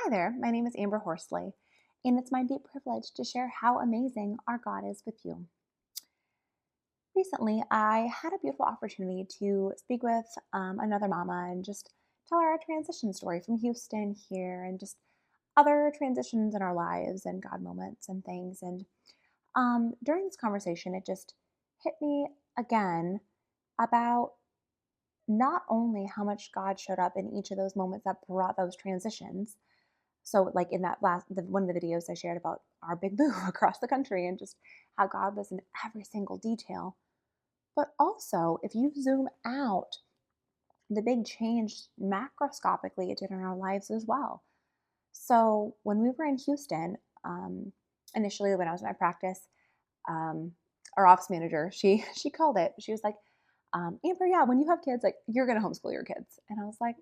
Hi there, my name is Amber Horsley, and it's my deep privilege to share how amazing our God is with you. Recently, I had a beautiful opportunity to speak with another mama and just tell her our transition story from Houston here and just other transitions in our lives and God moments and things. And during this conversation, it just hit me again about not only how much God showed up in each of those moments that brought those transitions. So, like in that one of the videos I shared about our big move across the country and just how God was in every single detail. But also, if you zoom out, the big change macroscopically it did in our lives as well. So, when we were in Houston, initially when I was in my practice, um, our office manager, she called it. She was like, Amber, yeah, when you have kids, like you're gonna homeschool your kids. And I was like,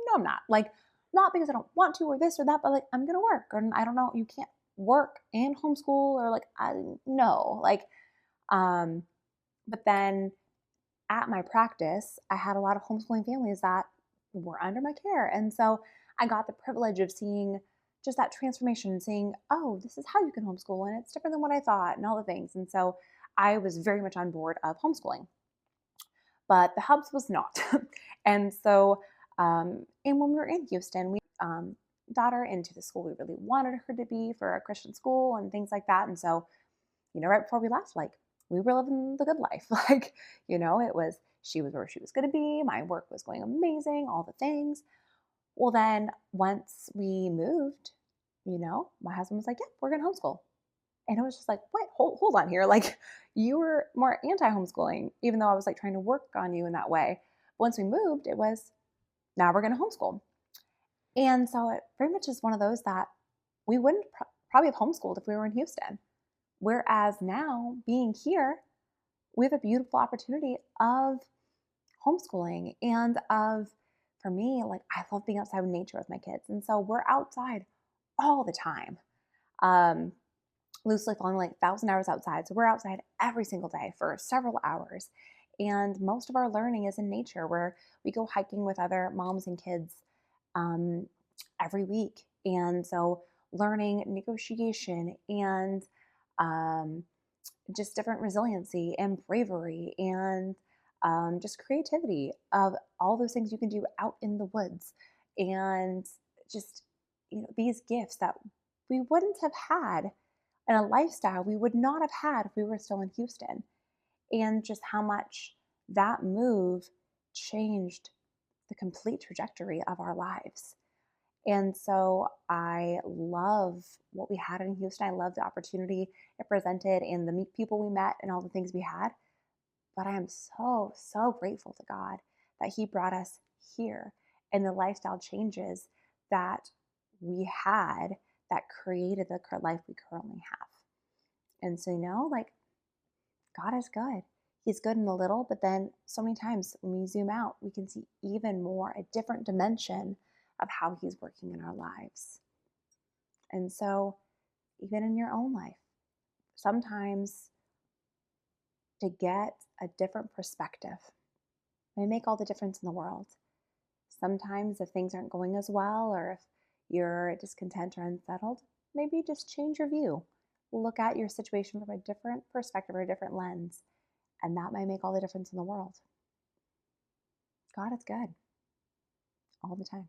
no, I'm not. Like, not because I don't want to or this or that, but like I'm gonna work. Or I don't know, you can't work and homeschool or like I no. Um, but then at my practice, I had a lot of homeschooling families that were under my care. And so I got the privilege of seeing just that transformation and seeing, oh, this is how you can homeschool and it's different than what I thought and all the things. And so I was very much on board of homeschooling, but the hubs was not. And so, and when we were in Houston, we got her into the school we really wanted her to be for a Christian school and things like that. And so, right before we left, like we were living the good life. It was, she was where she was going to be. My work was going amazing, all the things. Well, then once we moved, my husband was like, yeah, we're going to homeschool. And I was just like, what? Hold on here. Like, you were more anti homeschooling, even though I was like trying to work on you in that way. But once we moved, it was now we're going to homeschool. And so it very much is one of those that we wouldn't probably have homeschooled if we were in Houston. Whereas now, being here, we have a beautiful opportunity of homeschooling and of, for me, like I love being outside in nature with my kids. And so we're outside all the time. Um, Loosely falling like 1,000 hours outside. So we're outside every single day for several hours. And most of our learning is in nature where we go hiking with other moms and kids um, every week. And so learning negotiation and um, just different resiliency and bravery and just creativity of all those things you can do out in the woods and just these gifts that we wouldn't have had and a lifestyle we would not have had if we were still in Houston, and just how much that move changed the complete trajectory of our lives. And so I love what we had in Houston. I love the opportunity it presented and the people we met and all the things we had. But I am so, so grateful to God that He brought us here and the lifestyle changes that we had that created the life we currently have. And so, like God is good. He's good in the little, but then so many times when we zoom out, we can see even more a different dimension of how He's working in our lives. And so, even in your own life, sometimes to get a different perspective may make all the difference in the world. Sometimes, if things aren't going as well, or if you're discontent or unsettled, maybe just change your view. Look at your situation from a different perspective or a different lens, and that might make all the difference in the world. God is good all the time.